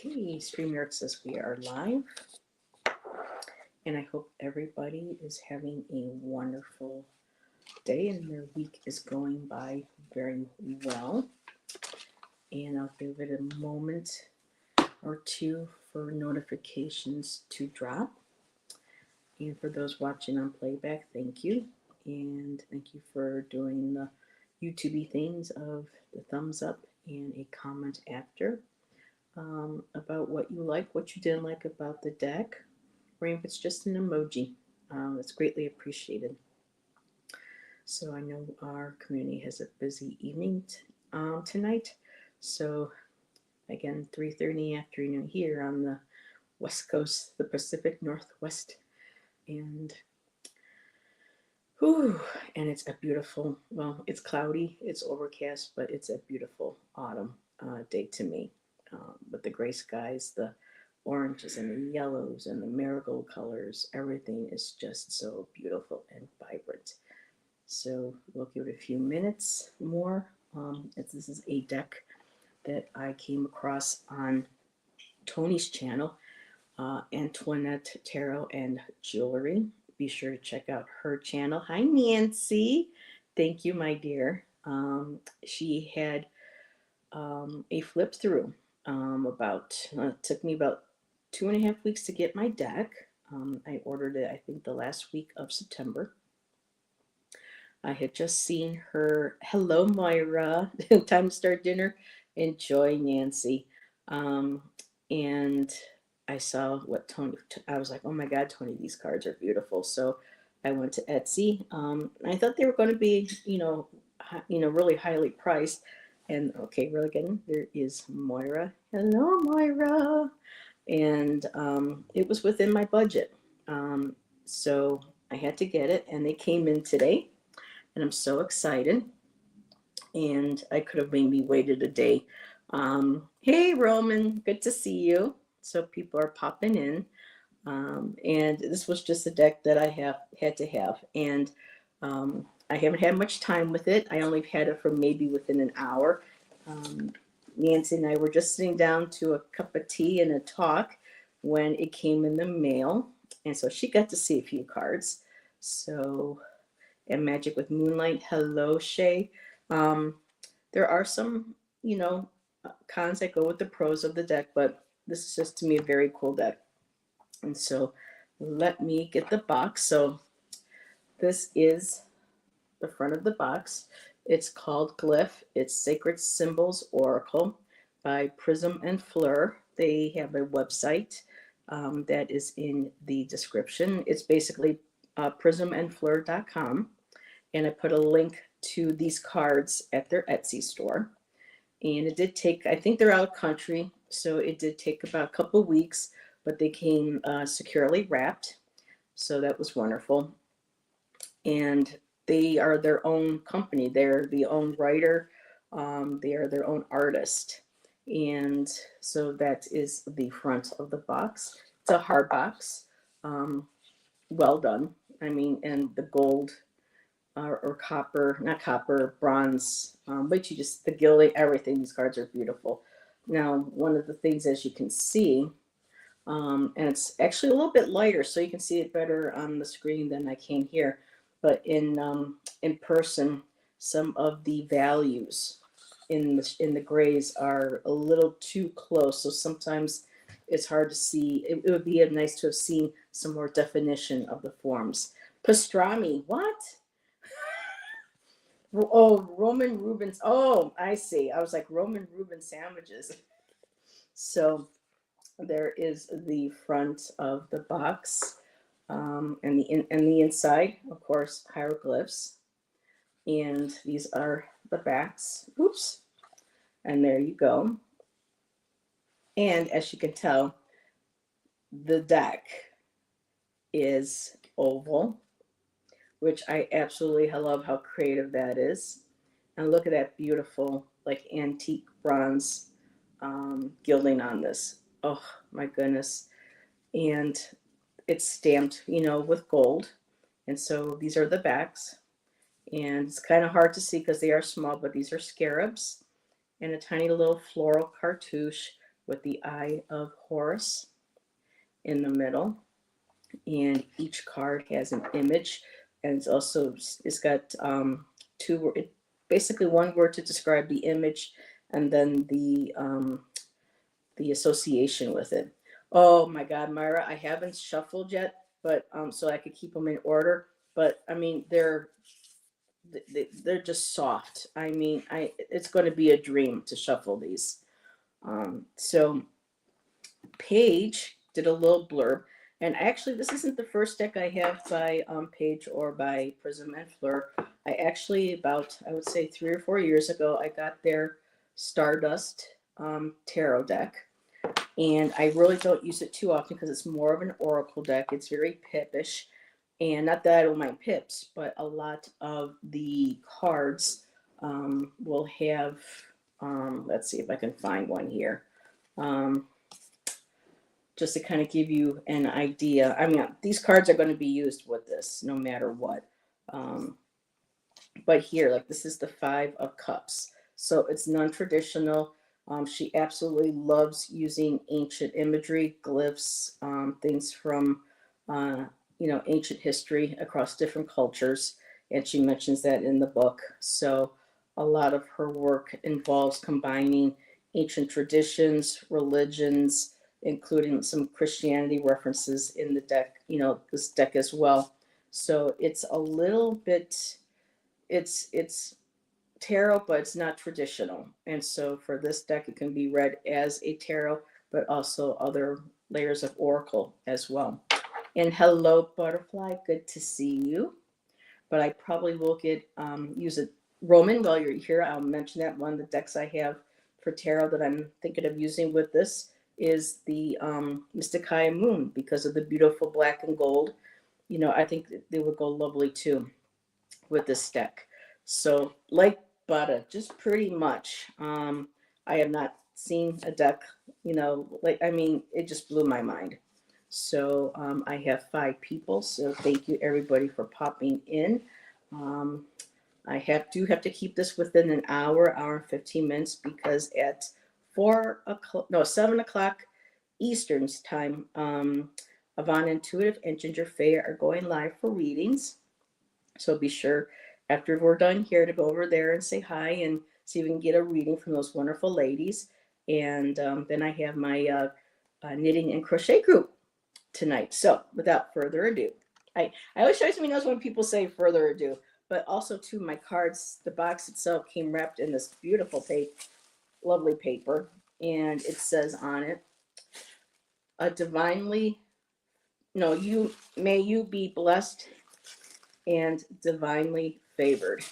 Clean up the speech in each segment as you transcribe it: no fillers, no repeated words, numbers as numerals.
Okay, StreamYard says we are live, and I hope everybody is having a wonderful day and their week is going by very well. And I'll give it a moment or two for notifications to drop. And for those watching on playback, thank you. And thank you for doing the YouTube things of the thumbs up and a comment after about what you like, what you didn't like about the deck, or if it's just an emoji. It's greatly appreciated. So I know our community has a busy evening tonight. So again, 3:30 in the afternoon here on the West Coast, the Pacific Northwest, and whew, and it's a beautiful. Well, it's cloudy, it's overcast, but it's a beautiful autumn day to me, with the gray skies, the oranges and the yellows and the marigold colors. Everything is just so beautiful and vibrant. So we'll give it a few minutes more. This is a deck that I came across on Tony's channel, Antoinette Tarot and Jewelry. Be sure to check out her channel. Hi, Nancy. Thank you, my dear. She had a flip through. It took me about 2.5 weeks to get my deck. I ordered it, I think, the last week of September. I had just seen her. Hello, Moira. Time to start dinner. Enjoy, Nancy. And I saw what Tony. I was like, oh my God, Tony, these cards are beautiful. So I went to Etsy. I thought they were going to be, really highly priced. And okay, really again, there is Moira. Hello, Moira. And it was within my budget. So I had to get it, and they came in today. And I'm so excited. And I could have maybe waited a day. Hey, Roman, good to see you. So people are popping in. And this was just a deck that I had to have. And I haven't had much time with it. I only had it for maybe within an hour. Nancy and I were just sitting down to a cup of tea and a talk when it came in the mail. And so she got to see a few cards. So, and Magic with Moonlight. Hello, Shay. There are some, cons that go with the pros of the deck, but this is just to me a very cool deck. And so let me get the box. So this is the front of the box. It's called Glyph. It's Sacred Symbols Oracle by Prism and Fleur. They have a website that is in the description. It's basically prismandfleur.com. And I put a link to these cards at their Etsy store. And it did take, I think they're out of country, so it did take about a couple weeks, but they came securely wrapped. So that was wonderful. And they are their own company. They're the own writer. They are their own artist. And so that is the front of the box. It's a hard box. Well done. I mean, and the gold or copper, not copper, bronze, but the gilding, everything. These cards are beautiful. Now, one of the things, as you can see, and it's actually a little bit lighter, so you can see it better on the screen than I can here. But in person, some of the values in the grays are a little too close. So sometimes it's hard to see. It would be nice to have seen some more definition of the forms. Pastrami, what? Oh, Roman Reuben. Oh, I see. I was like, Roman Reuben sandwiches. So there is the front of the box, and the inside, of course, hieroglyphs. And these are the backs. Oops. And there you go. And as you can tell, the deck is oval, which I absolutely love how creative that is. And look at that beautiful, like, antique bronze gilding on this. Oh my goodness. And it's stamped, with gold. And so these are the backs. And it's kind of hard to see because they are small, but these are scarabs and a tiny little floral cartouche with the Eye of Horus in the middle. And each card has an image, and it's got two, basically one word to describe the image, and then the association with it. Oh my God, Myra, I haven't shuffled yet, but so I could keep them in order. But I mean, they're just soft. I mean, it's going to be a dream to shuffle these. So Paige did a little blurb, and actually, this isn't the first deck I have by Paige or by Prism and Fleur. I actually, about I would say 3 or 4 years ago, I got their Stardust tarot deck, and I really don't use it too often because it's more of an oracle deck. It's very pippish, and not that I don't mind pips, but a lot of the cards will have. Let's see if I can find one here. Just to kind of give you an idea. I mean, these cards are going to be used with this no matter what. But here, like this is the Five of Cups. So it's non-traditional. She absolutely loves using ancient imagery, glyphs, things from, ancient history across different cultures. And she mentions that in the book. So a lot of her work involves combining ancient traditions, religions, including some Christianity references in the deck, this deck as well. So it's a little bit, it's tarot, but it's not traditional. And so for this deck, it can be read as a tarot, but also other layers of oracle as well. And hello, butterfly, good to see you. But I probably will use a Roman while you're here. I'll mention that one of the decks I have for tarot that I'm thinking of using with this is the Mysticaya Moon, because of the beautiful black and gold. I think they would go lovely too with this deck. So like butter, just pretty much. I have not seen a deck, it just blew my mind. So I have 5 people. So thank you everybody for popping in. I do have to keep this within an hour and 15 minutes, because at 7 o'clock Eastern time, Yvonne Intuitive and Ginger Faye are going live for readings. So be sure after we're done here to go over there and say hi and see if we can get a reading from those wonderful ladies. And then I have my knitting and crochet group tonight. So without further ado, I always try to notice when people say further ado, but also too, my cards, the box itself came wrapped in this beautiful lovely paper, and it says on it, may you be blessed and divinely favored.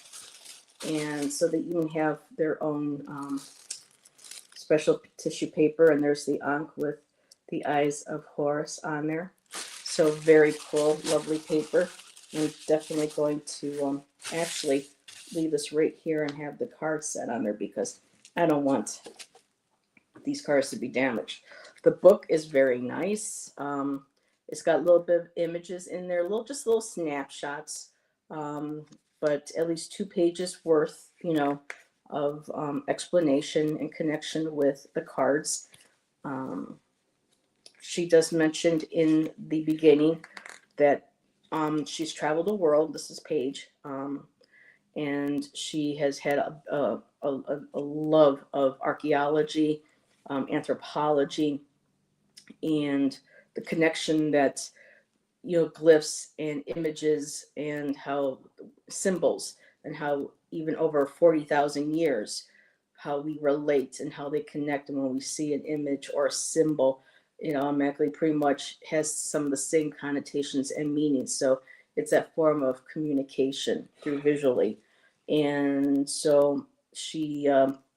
And so they even have their own special tissue paper, and there's the Ankh with the Eyes of Horus on there. So very cool, lovely paper. I'm definitely going to actually leave this right here and have the card set on there, because I don't want these cards to be damaged. The book is very nice. It's got a little bit of images in there, just little snapshots, but at least 2 pages worth, of explanation and connection with the cards. She does mention in the beginning that she's traveled the world. This is Paige, and she has had a love of archaeology, anthropology, and the connection that glyphs and images and how symbols, and how even over 40,000 years, how we relate and how they connect. And when we see an image or a symbol, it automatically pretty much has some of the same connotations and meanings. So it's that form of communication through visually. And so she,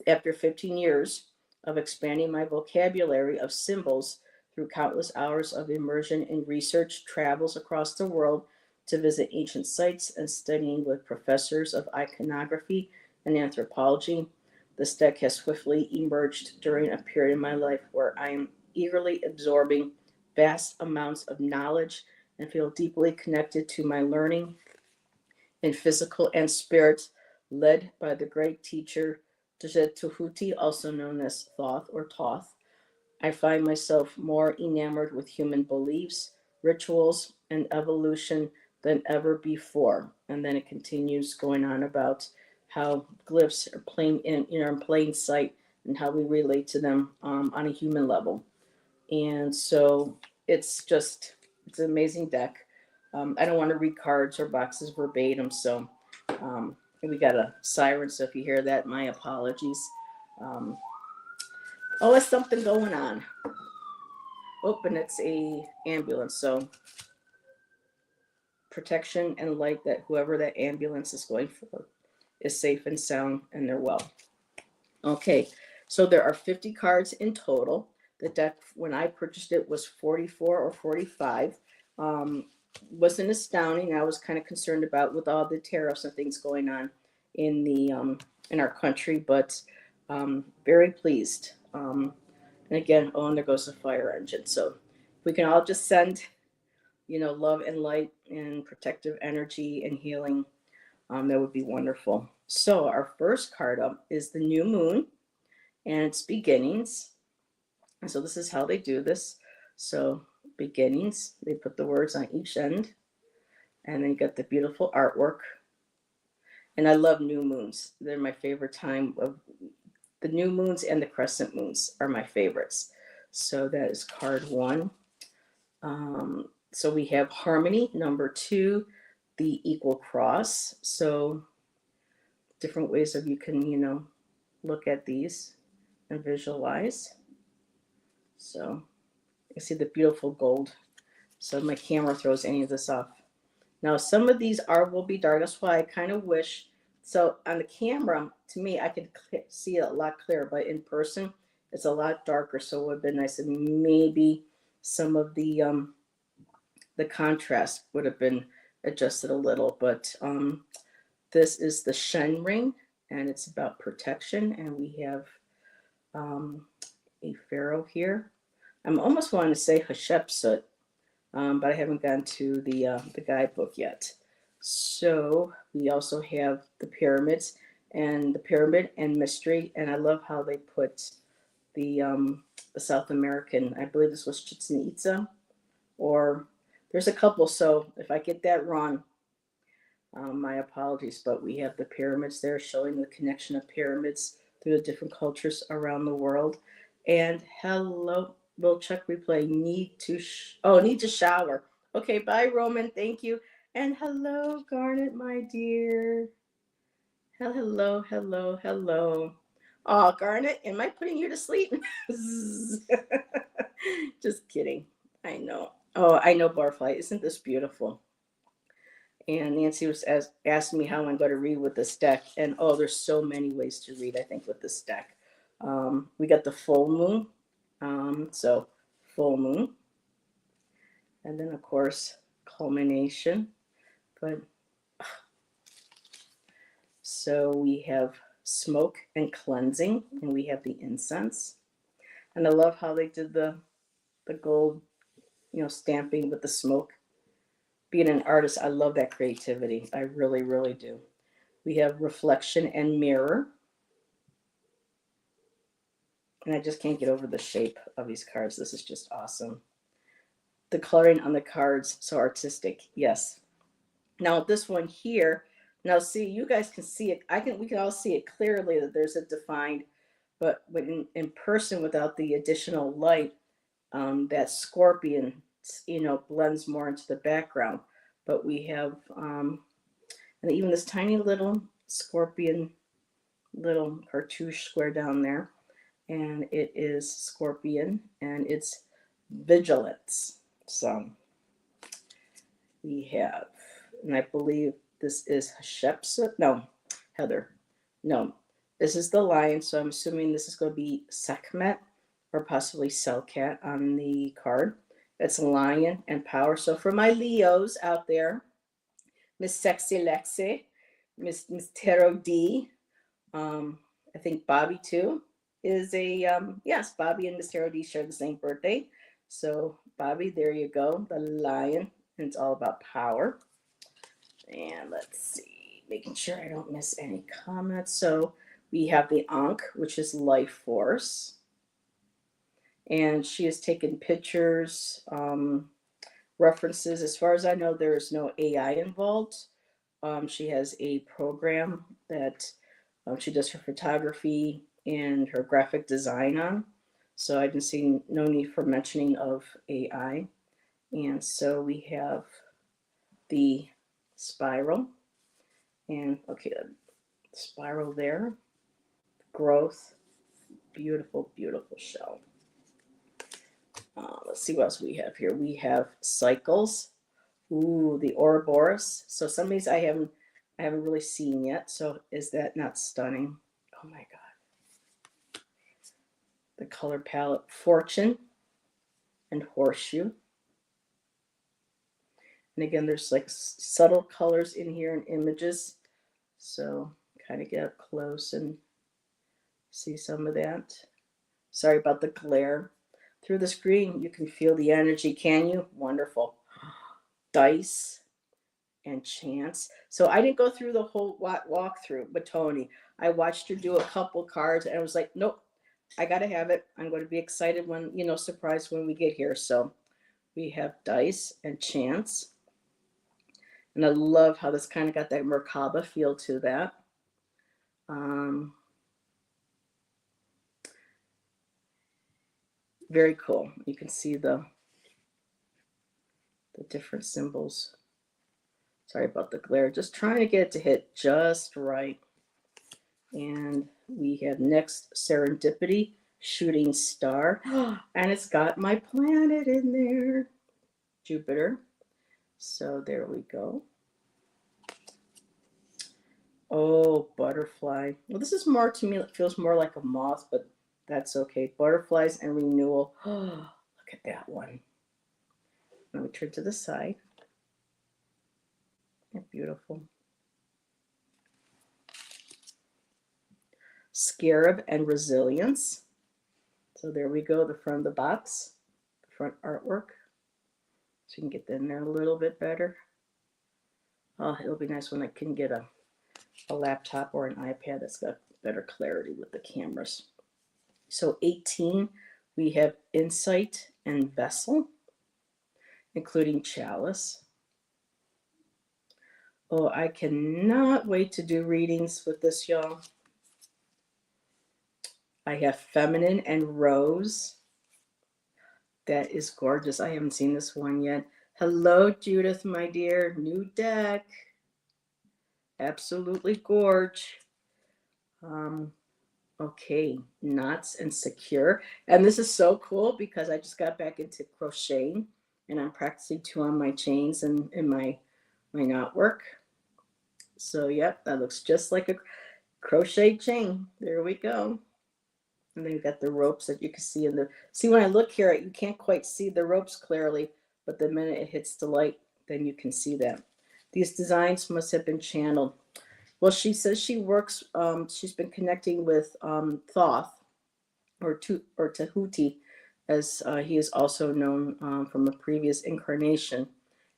after 15 years of expanding my vocabulary of symbols through countless hours of immersion in research, travels across the world to visit ancient sites and studying with professors of iconography and anthropology, this deck has swiftly emerged during a period in my life where I am eagerly absorbing vast amounts of knowledge and feel deeply connected to my learning in physical and spirit, led by the great teacher Tehuti, also known as Thoth or Toth. I find myself more enamored with human beliefs, rituals, and evolution than ever before. And then it continues going on about how glyphs are in plain sight and how we relate to them on a human level. And so it's an amazing deck. I don't want to read cards or boxes verbatim, so we got a siren. So if you hear that, my apologies. Um, oh, it's something going on. Oh, and it's a ambulance. So protection and light that whoever that ambulance is going for is safe and sound and they're well. Okay, so there are 50 cards in total. The deck, when I purchased it, was 44 or 45. Wasn't astounding. I was kind of concerned about with all the tariffs and things going on in the in our country, but very pleased. And again, oh, and there goes the fire engine. So we can all just send, love and light and protective energy and healing. That would be wonderful. So our first card up is the new moon and its beginnings. And so this is how they do this. So beginnings, they put the words on each end, and then you got the beautiful artwork. And I love new moons. They're my favorite time of the new moons, and the crescent moons are my favorites. So that is card one. So we have harmony, number two, the equal cross. So different ways of you can, look at these and visualize. So you see the beautiful gold. So my camera throws any of this off. Now some of these will be dark. That's why I kind of wish. So on the camera, to me, I could see it a lot clearer, but in person, it's a lot darker. So it would have been nice if maybe some of the contrast would have been adjusted a little. But this is the Shen ring, and it's about protection. And we have a pharaoh here. I'm almost wanting to say Hatshepsut, but I haven't gone to the guidebook yet. So we also have the pyramids and the pyramid and mystery, and I love how they put the South American. I believe this was Chichen Itza, or there's a couple. So if I get that wrong, my apologies. But we have the pyramids there, showing the connection of pyramids through the different cultures around the world. And hello, we'll check replay. Need to shower. Okay, bye, Roman. Thank you. And hello, Garnet, my dear. Hello, hello, hello. Oh, Garnet, am I putting you to sleep? Just kidding. I know. Oh, I know, Barfly. Isn't this beautiful? And Nancy was asking me how I'm going to read with this deck. And oh, there's so many ways to read, I think, with this deck. We got the full moon. So full moon. And then, of course, culmination. But so we have smoke and cleansing, and we have the incense. And I love how they did the gold, stamping with the smoke. Being an artist, I love that creativity. I really, really do. We have reflection and mirror. And I just can't get over the shape of these cards. This is just awesome. The coloring on the cards, so artistic. Yes. Now this one here, now see, you guys can see it. We can all see it clearly that there's a defined, but when in person without the additional light, that scorpion, blends more into the background. But we have, and even this tiny little scorpion, little cartouche square down there, and it is scorpion, and it's vigilance. So we have, and I believe this is Hatshepsut. No, Heather. No, this is the lion. So I'm assuming this is going to be Sekhmet or possibly Selkat on the card. It's lion and power. So for my Leos out there, Miss Sexy Lexi, Miss Tarot D, I think Bobby too is a yes. Bobby and Miss Tarot D share the same birthday. So Bobby, there you go, the lion, and it's all about power. And let's see, making sure I don't miss any comments. So we have the Ankh, which is life force. And she has taken pictures, references. As far as I know, there is no AI involved. She has a program that she does her photography and her graphic design on. So I didn't see no need for mentioning of AI. And so we have the spiral, and okay, the spiral there, growth, beautiful, beautiful shell. Let's see what else we have here. We have cycles. Ooh, the Ouroboros. So some of these I haven't really seen yet. So is that not stunning? Oh my god. The color palette, Fortune and Horseshoe. And again, there's like subtle colors in here and images. So kind of get up close and see some of that. Sorry about the glare. Through the screen, you can feel the energy, can you? Wonderful. Dice and chance. So I didn't go through the whole walkthrough with Tony. I watched her do a couple cards and I was like, nope, I got to have it. I'm going to be excited when, surprised when we get here. So we have dice and chance. And I love how this kind of got that Merkaba feel to that. Very cool. You can see the different symbols. Sorry about the glare. Just trying to get it to hit just right. And we have next Serendipity, Shooting Star. And it's got my planet in there, Jupiter. So there we go. Oh, butterfly. Well, this is more, to me, it feels more like a moth, but that's okay. Butterflies and renewal. Oh, look at that one. Let me turn to the side. They're beautiful. Scarab and resilience. So there we go, the front of the box, the front artwork. So you can get that in there a little bit better. Oh, it'll be nice when I can get a laptop or an iPad that's got better clarity with the cameras. So 18, we have Insight and Vessel, including Chalice. Oh, I cannot wait to do readings with this, y'all. I have Feminine and Rose. That is gorgeous. I haven't seen this one yet. Hello, Judith, my dear. New deck. Absolutely gorge. Okay, Knots and Secure. And this is so cool because I just got back into crocheting and I'm practicing 2 on my chains and in my knot work. So, yep, that looks just like a crochet chain. There we go. And then you got the ropes that you can see in the, see when I look here, you can't quite see the ropes clearly, but the minute it hits the light, then you can see that. These designs must have been channeled. Well, she says she works, she's been connecting with Thoth, or Tahuti, as he is also known from a previous incarnation,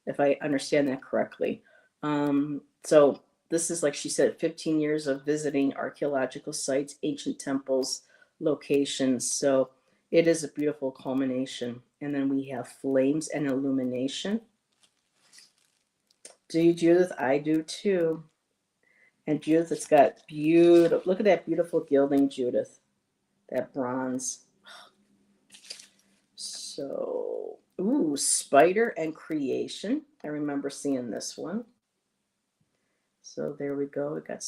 if I understand that correctly. So this is, like she said, 15 years of visiting archaeological sites, ancient temples, locations. So it is a beautiful culmination. And then we have Flames and Illumination. Do you, Judith? I do too. And Judith, it's got beautiful, look at that beautiful gilding, Judith. That bronze. So, ooh, Spider and Creation. I remember seeing this one. So there we go. We got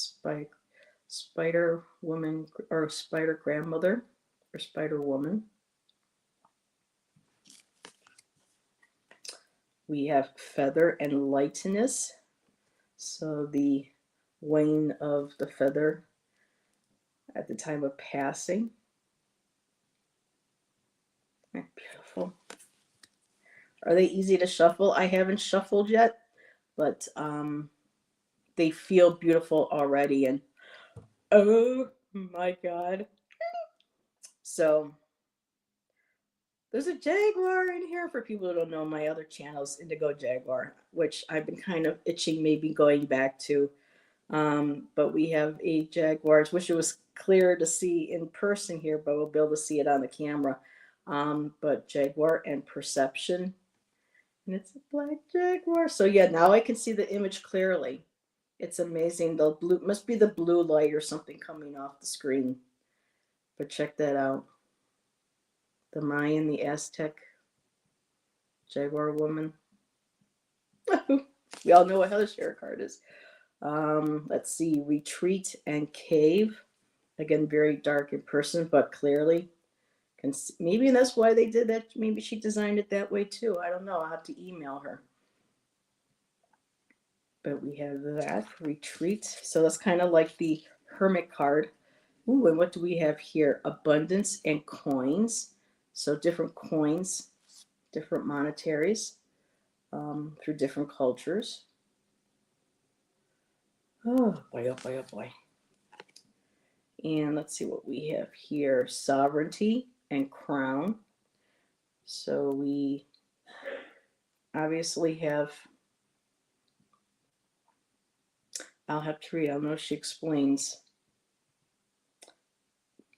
Spider Woman, or Spider Grandmother, or Spider Woman. We have Feather and Lightness. So the wane of the feather at the time of passing. Beautiful. Are they easy to shuffle? I haven't shuffled yet, but they feel beautiful already. And oh my God. So there's a jaguar in here. For people who don't know, my other channel's Indigo Jaguar, which I've been kind of itching maybe going back to. But we have a jaguar. I wish it was clear to see in person here, but we'll be able to see it on the camera. But Jaguar and Perception. And it's a black Jaguar. So yeah, now I can see the image clearly. It's amazing. The blue must be the blue light or something coming off the screen. But check that out. The Mayan, the Aztec, Jaguar woman. We all know what Heather's favorite card is. Let's see, Retreat and Cave. Again, very dark in person, but clearly. Maybe that's why they did that. Maybe she designed it that way too. I don't know. I'll have to email her. But we have that, Retreat. So that's kind of like the Hermit card. Ooh, and what do we have here? Abundance and Coins. So different coins, different monetaries through different cultures. Oh boy, oh boy, oh boy. And let's see what we have here. Sovereignty and Crown. So we obviously have, I'll have to read, I don't know if she explains.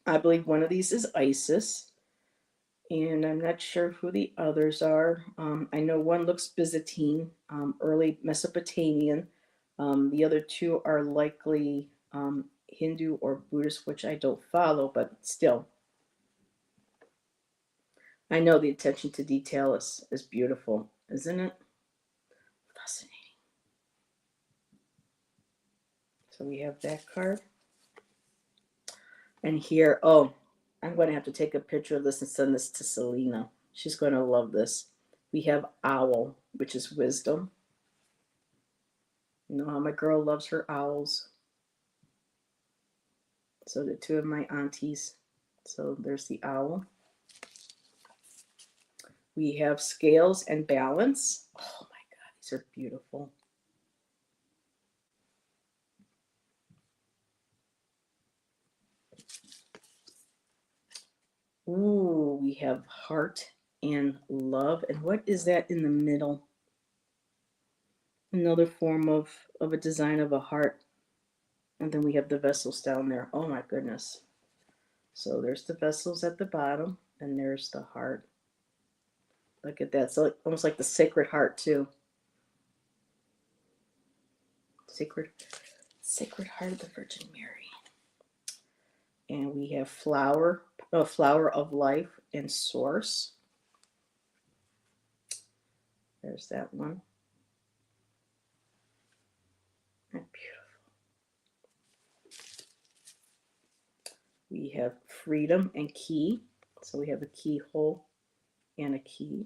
I believe one of these is Isis, and I'm not sure who the others are. I know one looks Byzantine, early Mesopotamian. The other two are likely Hindu or Buddhist, which I don't follow, but still. I know the attention to detail is beautiful, isn't it? Fascinating. So we have that card. And here, oh, I'm going to have to take a picture of this and send this to Selena. She's going to love this. We have Owl, which is wisdom. You know how my girl loves her owls. So the two of my aunties. So there's the owl. We have Scales and Balance. Oh my God, these are beautiful. Ooh, we have Heart and Love. And what is that in the middle? Another form of a design of a heart. And then we have the vessels down there. Oh my goodness. So there's the vessels at the bottom, and there's the heart. Look at that. So almost like the Sacred Heart too. Sacred Heart of the Virgin Mary. And we have Flower of Life and Source. There's that one. And beautiful. We have Freedom and Key. So we have a keyhole and a key.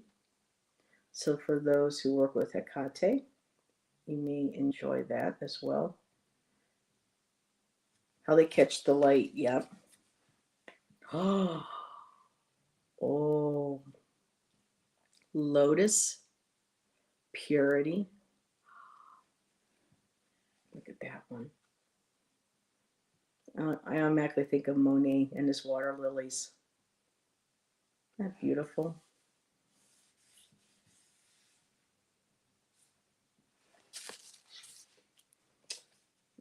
So for those who work with Hecate, you may enjoy that as well. How they catch the light, yeah. Oh, Lotus, Purity. Look at that one. I automatically think of Monet and his water lilies. Isn't that beautiful?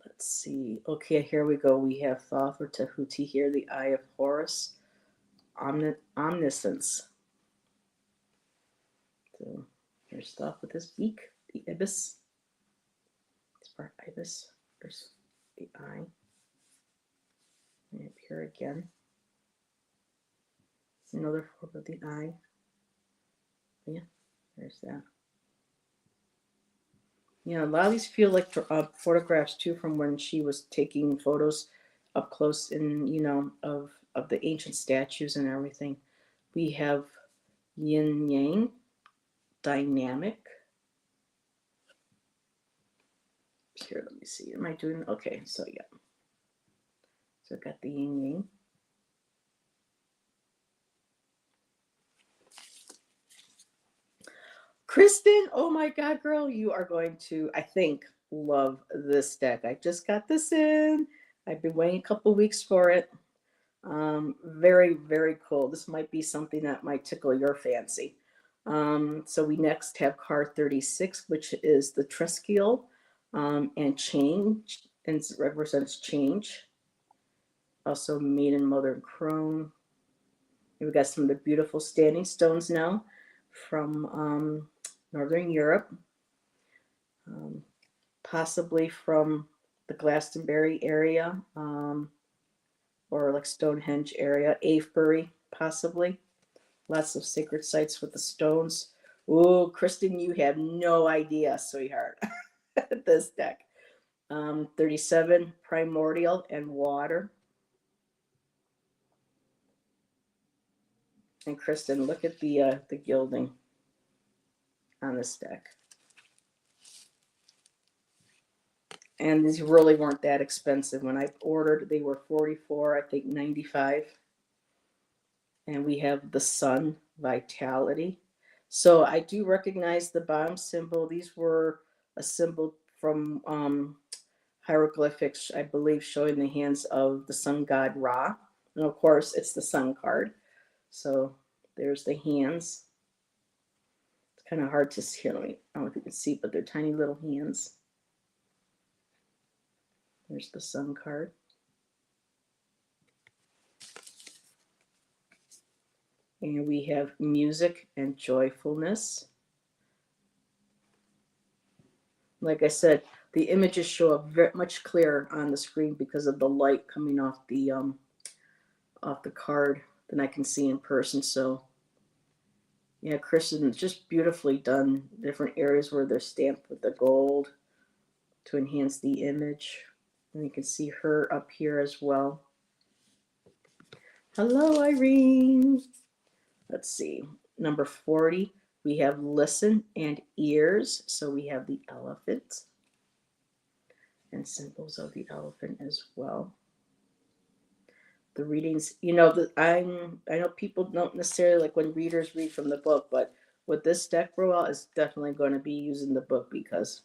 Let's see. Okay, here we go. We have Thoth or Tahuti here, the Eye of Horus, Omniscience. So here's Thoth with his beak, the ibis. This part ibis. There's the eye. And up here again. Another form of the eye. Yeah, there's that. Yeah, a lot of these feel like photographs too from when she was taking photos up close in, you know, of the ancient statues and everything. We have yin yang, dynamic. Here, let me see. Am I doing okay? So yeah. So I've got the yin yang. Kristen, oh my God, girl, you are going to, I think, love this deck. I just got this in. I've been waiting a couple weeks for it. Very, very cool. This might be something that might tickle your fancy. So we next have card 36, which is the Trescial and change, and it represents change. Also Maiden, Mother, and Crone. And we got some of the beautiful standing stones now from Northern Europe, possibly from the Glastonbury area, or like Stonehenge area, Avebury, possibly. Lots of sacred sites with the stones. Oh, Kristen, you have no idea, sweetheart, this deck. 37, primordial and water. And Kristen, look at the gilding on this deck. And these really weren't that expensive. When I ordered, they were 44, I think 95. And we have the sun, vitality. So I do recognize the bottom symbol. These were a symbol from hieroglyphics, I believe, showing the hands of the sun god Ra. And of course, it's the sun card. So there's the hands. It's kind of hard to see. I don't know if you can see, but they're tiny little hands. There's the sun card. And we have music and joyfulness. Like I said, the images show up very much clearer on the screen because of the light coming off the card than I can see in person. So yeah, Kristen, just beautifully done. Different areas where they're stamped with the gold to enhance the image. And you can see her up here as well. Hello, Irene. Let's see, number 40, we have listen and ears. So we have the elephant and symbols of the elephant as well. The readings, you know, I know people don't necessarily like when readers read from the book, but with this deck roll is definitely going to be using the book because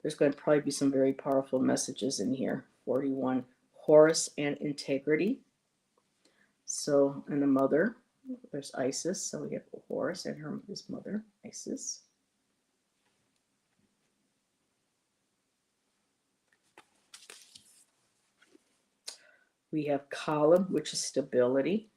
there's going to probably be some very powerful messages in here. 41, Horus and integrity. So, and the mother. There's Isis, so we have Horus and his mother, Isis. We have column, which is stability.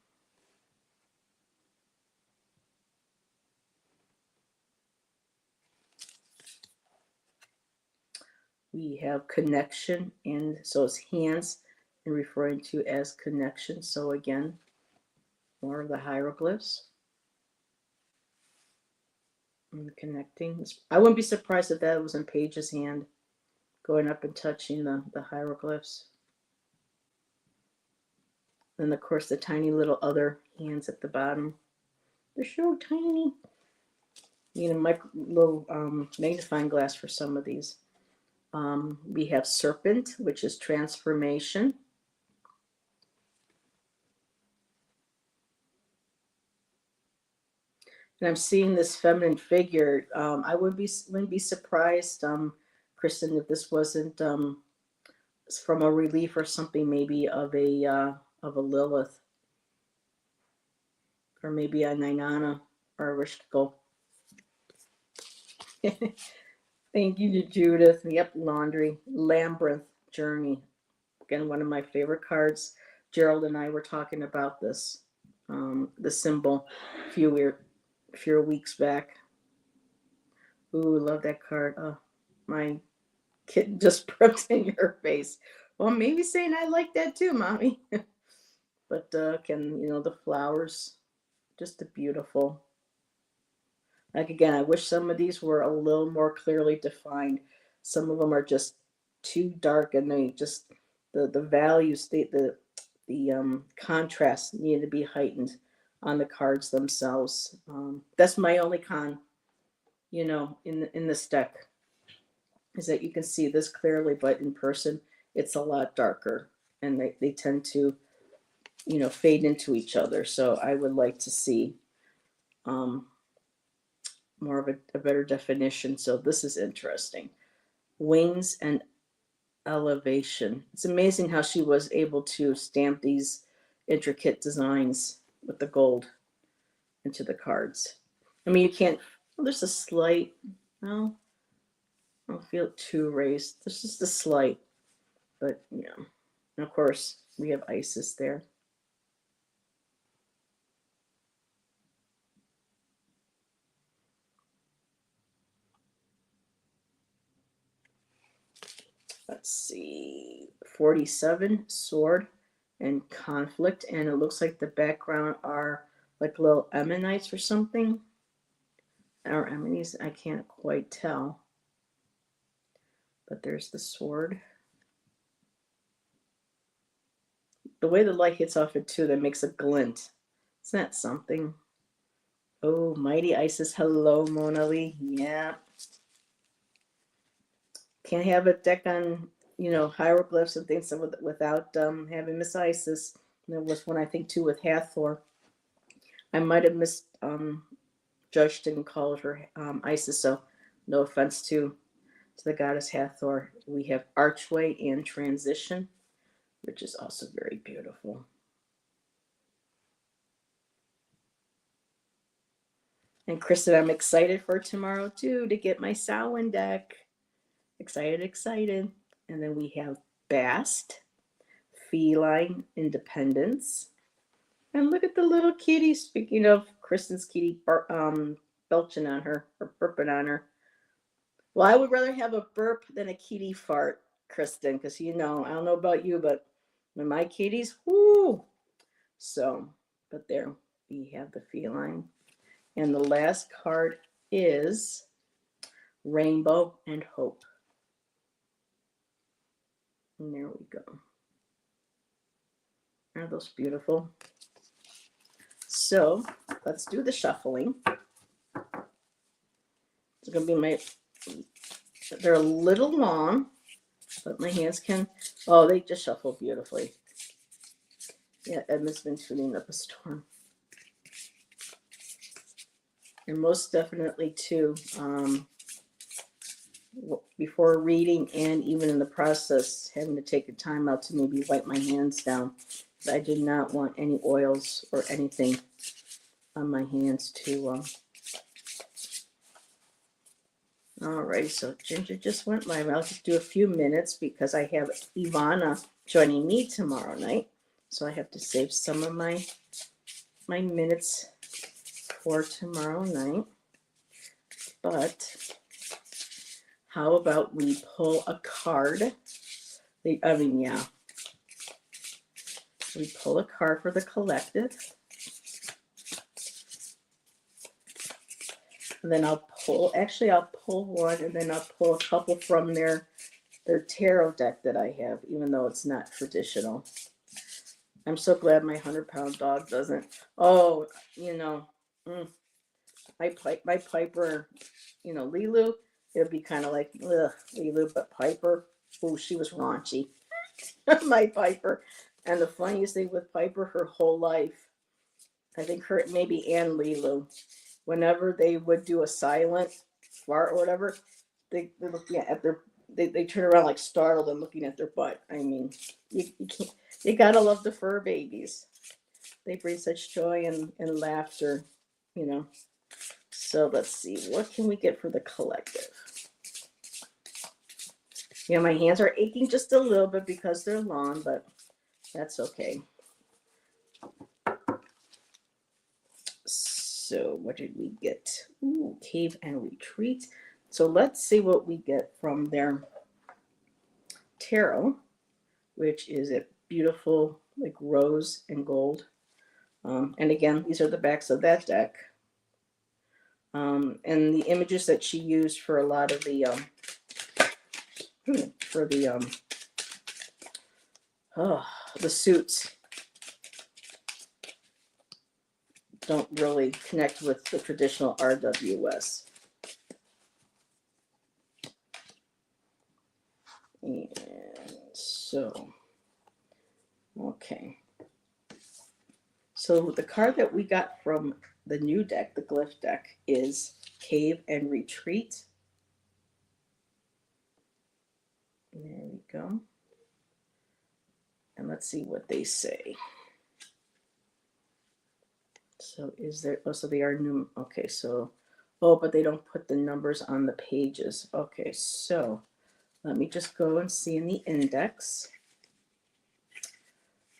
We have connection, and so it's hands and referring to as connection. So again, more of the hieroglyphs. And connecting. I wouldn't be surprised if that was in Paige's hand, going up and touching the hieroglyphs. And of course, the tiny little other hands at the bottom. They're so tiny. You need a little magnifying glass for some of these. We have serpent, which is transformation. And I'm seeing this feminine figure. I wouldn't be surprised, Kristen, if this wasn't from a relief or something, maybe of a Lilith, or maybe a Ninana or a Rishkal. Thank you to Judith. Yep, laundry, labyrinth, journey. Again, one of my favorite cards. Gerald and I were talking about this, the symbol, a few weeks back. Ooh, love that card. Oh, my kitten just burped in your face. Well, maybe saying I like that too, mommy. But again, you know, the flowers, just a beautiful. Like again, I wish some of these were a little more clearly defined. Some of them are just too dark, and they just the values, the contrast need to be heightened on the cards themselves. That's my only con, you know, in this deck, is that you can see this clearly, but in person it's a lot darker, and they tend to, you know, fade into each other. So I would like to see more of a better definition. So this is interesting. Wings and elevation. It's amazing how she was able to stamp these intricate designs with the gold into the cards. I mean, you can't, well, there's a slight, no, I don't feel it too raised. There's just a slight, but yeah. And of course, we have Isis there. let's see, 47, sword and conflict. And it looks like the background are like little ammonites or something. Or ammonites, I can't quite tell. But there's the sword. The way the light hits off it too, that makes a glint. Isn't that something? Oh, Mighty Isis. Hello, Mona Lee. Yeah. Can't have a deck on, hieroglyphs and things without having Miss Isis. There was one, I think, too, with Hathor. I might have misjudged and called her Isis, so no offense to the goddess Hathor. We have Archway and Transition, which is also very beautiful. And Kristen, I'm excited for tomorrow too to get my Samhain deck. Excited. And then we have Bast, Feline Independence. And look at the little kitty. Speaking of Kristen's kitty belching on her or burping on her. Well, I would rather have a burp than a kitty fart, Kristen, because I don't know about you, but when my kitties, whoo. So, but there we have the feline. And the last card is Rainbow and Hope. And there we go. Aren't those beautiful? So let's do the shuffling. It's going to be they're a little long, but my hands can, they just shuffle beautifully. Yeah, Edmund's been tuning up a storm. And most definitely too, before reading and even in the process, having to take a time out to maybe wipe my hands down. I did not want any oils or anything on my hands to. Alrighty, so Ginger just went live. I'll just do a few minutes because I have Ivana joining me tomorrow night. So I have to save some of my minutes for tomorrow night. But how about we pull a card? We pull a card for the collective. And then I'll pull one, and then I'll pull a couple from their tarot deck that I have, even though it's not traditional. I'm so glad my 100-pound dog doesn't. Oh, my Piper, Lilu, it would be kind of like, ugh, Lilu, but Piper, oh, she was raunchy. My Piper. And the funniest thing with Piper, her whole life, I think her, maybe and Lilu, whenever they would do a silent fart or whatever, they're looking at they turn around like startled and looking at their butt. I mean, you can't, you gotta love the fur babies. They bring such joy and laughter, So let's see, what can we get for the collective? Yeah, my hands are aching just a little bit because they're long, but that's okay. So what did we get? Ooh, Cave and Retreat. So let's see what we get from their tarot, which is a beautiful like rose and gold. And again, these are the backs of that deck. And the images that she used for a lot of the the suits don't really connect with the traditional RWS. And so, okay. So the card that we got from the new deck, the Glyph deck, is Cave and Retreat. There we go. And let's see what they say. So is there, so they are new, okay, so, but they don't put the numbers on the pages. Okay, so let me just go and see in the index.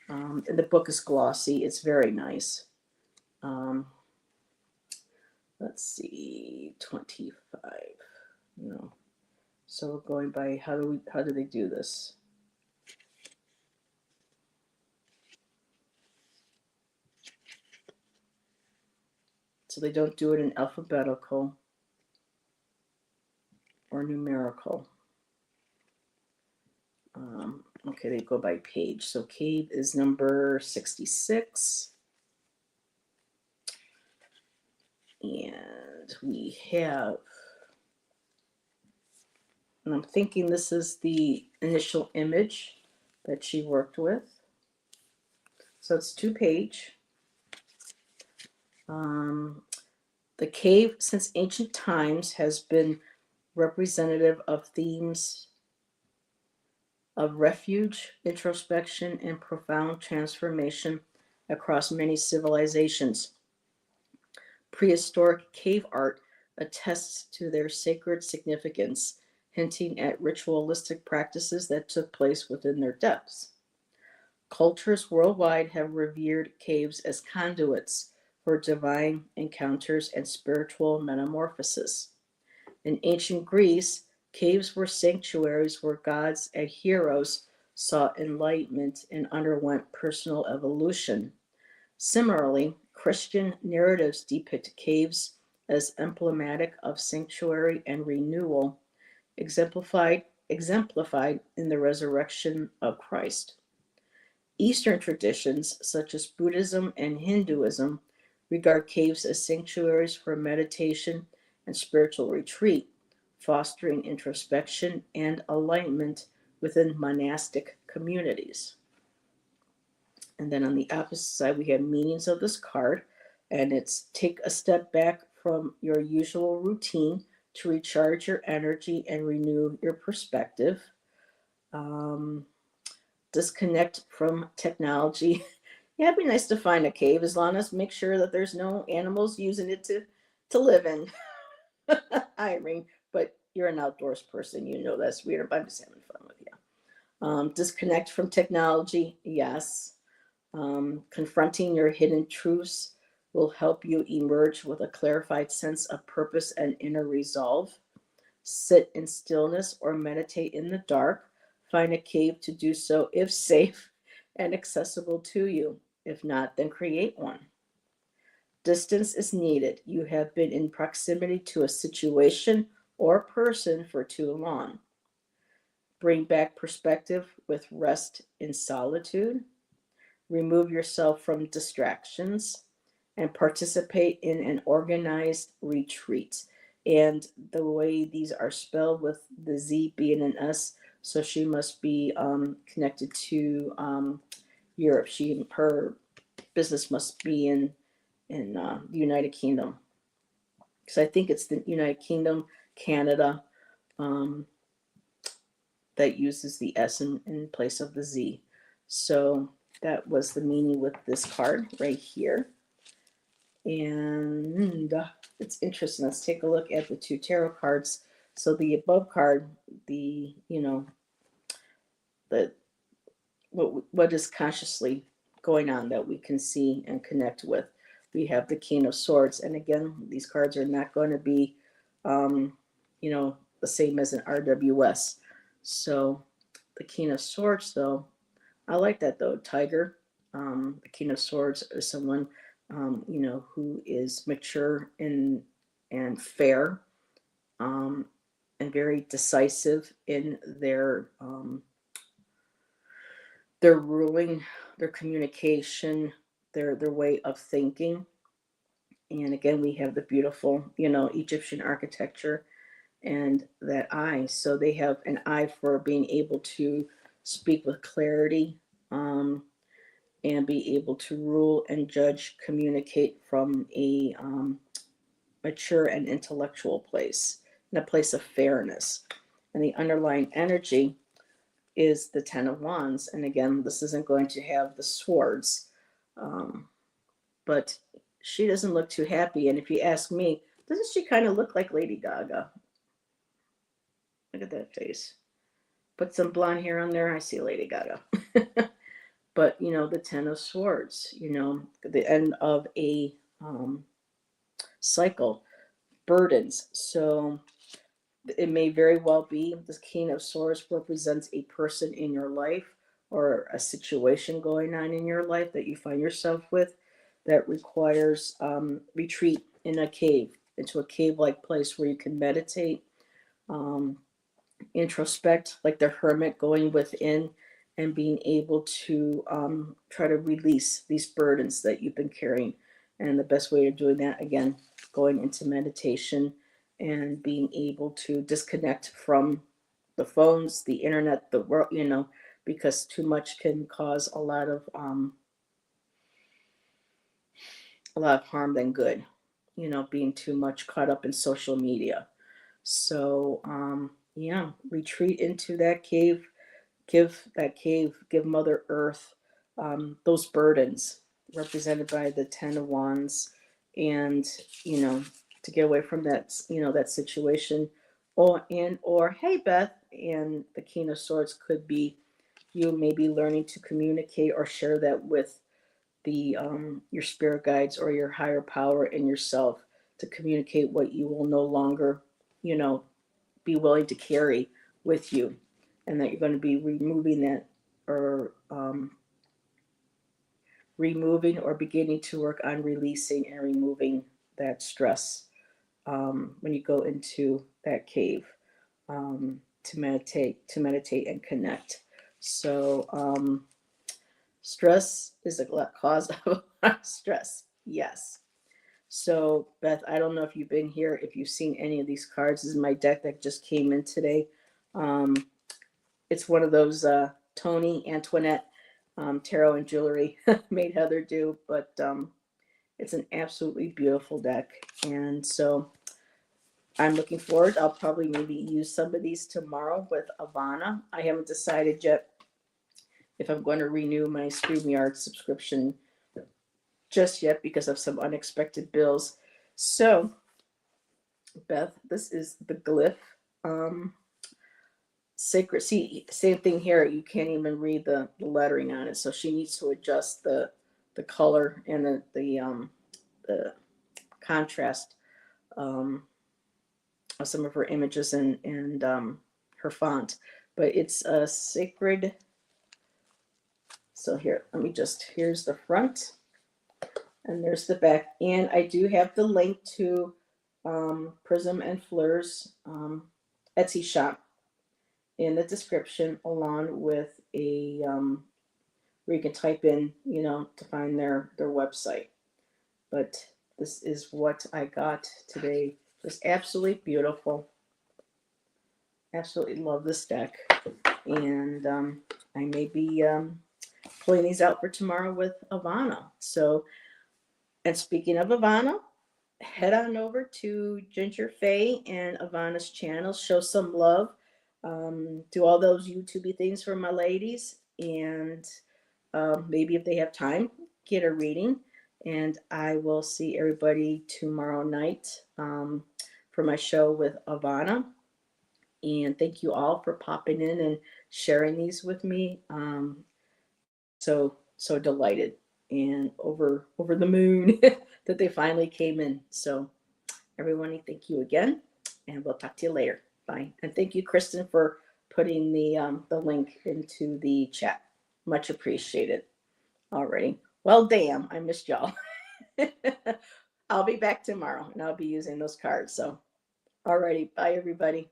And the book is glossy, it's very nice. Let's see, 25, no, So we're going by how do they do this? So they don't do it in alphabetical or numerical. Okay, they go by page. So cave is number 66. And we have, and I'm thinking this is the initial image that she worked with. So it's 2 page. The cave, since ancient times, has been representative of themes of refuge, introspection, and profound transformation across many civilizations. Prehistoric cave art attests to their sacred significance, hinting at ritualistic practices that took place within their depths. Cultures worldwide have revered caves as conduits for divine encounters and spiritual metamorphosis. In ancient Greece, caves were sanctuaries where gods and heroes sought enlightenment and underwent personal evolution. Similarly, Christian narratives depict caves as emblematic of sanctuary and renewal, exemplified in the resurrection of Christ. Eastern traditions, such as Buddhism and Hinduism, regard caves as sanctuaries for meditation and spiritual retreat, fostering introspection and alignment within monastic communities. And then on the opposite side, we have meanings of this card, and it's take a step back from your usual routine to recharge your energy and renew your perspective. Um, Disconnect from technology. Yeah, it'd be nice to find a cave as long as make sure that there's no animals using it to live in. Irene, but you're an outdoors person, you know that's weird, but I'm just having fun with you. Disconnect from technology, yes. Confronting your hidden truths will help you emerge with a clarified sense of purpose and inner resolve. Sit in stillness or meditate in the dark. Find a cave to do so if safe and accessible to you. If not, then create one. Distance is needed. You have been in proximity to a situation or person for too long. Bring back perspective with rest in solitude. Remove yourself from distractions and participate in an organized retreat. And the way these are spelled with the Z being an S, so she must be connected to Europe. Her business must be in the United Kingdom, because I think it's the United Kingdom, Canada, um, that uses the S in place of the Z. So that was the meaning with this card right here. And it's interesting. Let's take a look at the 2 tarot cards. So the above card, the, the what is consciously going on that we can see and connect with. We have the King of Swords. And again, these cards are not going to be, the same as an RWS. So the King of Swords, though, I like that, though. Tiger. The King of Swords is someone, who is mature and fair, and very decisive in their ruling, their communication, their way of thinking. And again, we have the beautiful, Egyptian architecture and that eye. So they have an eye for being able to speak with clarity, and be able to rule and judge, communicate from a mature and intellectual place, in a place of fairness. And the underlying energy is the Ten of Wands. And again, this isn't going to have the swords, but she doesn't look too happy. And if you ask me, doesn't she kind of look like Lady Gaga? Look at that face. Put some blonde hair on there, I see Lady Gaga. But, the Ten of Swords, the end of a cycle, burdens. So It may very well be the King of Swords represents a person in your life or a situation going on in your life that you find yourself with that requires retreat in a cave, into a cave-like place where you can meditate, um, introspect, like the hermit, going within and being able to try to release these burdens that you've been carrying. And the best way of doing that, again, going into meditation and being able to disconnect from the phones, the internet, the world, because too much can cause a lot of harm than good, being too much caught up in social media. So, yeah, retreat into that cave, give Mother Earth those burdens represented by the Ten of Wands, and you know, to get away from that situation. Or hey, Beth, and the King of Swords could be you maybe learning to communicate or share that with the your spirit guides or your higher power in yourself, to communicate what you will no longer, you know, be willing to carry with you, and that you're going to be removing that, or removing or beginning to work on releasing and removing that stress when you go into that cave to meditate and connect. So stress is a cause of stress, yes. So, Beth, I don't know if you've been here, if you've seen any of these cards. This is my deck that just came in today. Um, it's one of those Tony Antoinette tarot and jewelry made Heather do, but it's an absolutely beautiful deck. And so I'm looking forward. I'll probably maybe use some of these tomorrow with Ivana. I haven't decided yet if I'm going to renew my StreamYard subscription just yet because of some unexpected bills. So, Beth, this is the Glyph. Sacred. See, same thing here. You can't even read the lettering on it, so she needs to adjust the color and the contrast of some of her images and her font. But it's a sacred. So here, let me just. Here's the front, and there's the back, and I do have the link to Prism and Fleur's Etsy shop in the description, along with a where you can type in, to find their website. But this is what I got today. Just absolutely beautiful. Absolutely love this deck, and I may be pulling these out for tomorrow with Ivana. So, and speaking of Ivana, head on over to Ginger Faye and Ivana's channel. Show some love. Do all those YouTubey things for my ladies, and maybe if they have time, get a reading. And I will see everybody tomorrow night for my show with Ivana. And thank you all for popping in and sharing these with me. So delighted and over the moon that they finally came in. So everyone, thank you again, and we'll talk to you later. Bye. And thank you, Kristen, for putting the link into the chat. Much appreciated. Alrighty. Well, damn, I missed y'all. I'll be back tomorrow, and I'll be using those cards. So, alrighty. Bye, everybody.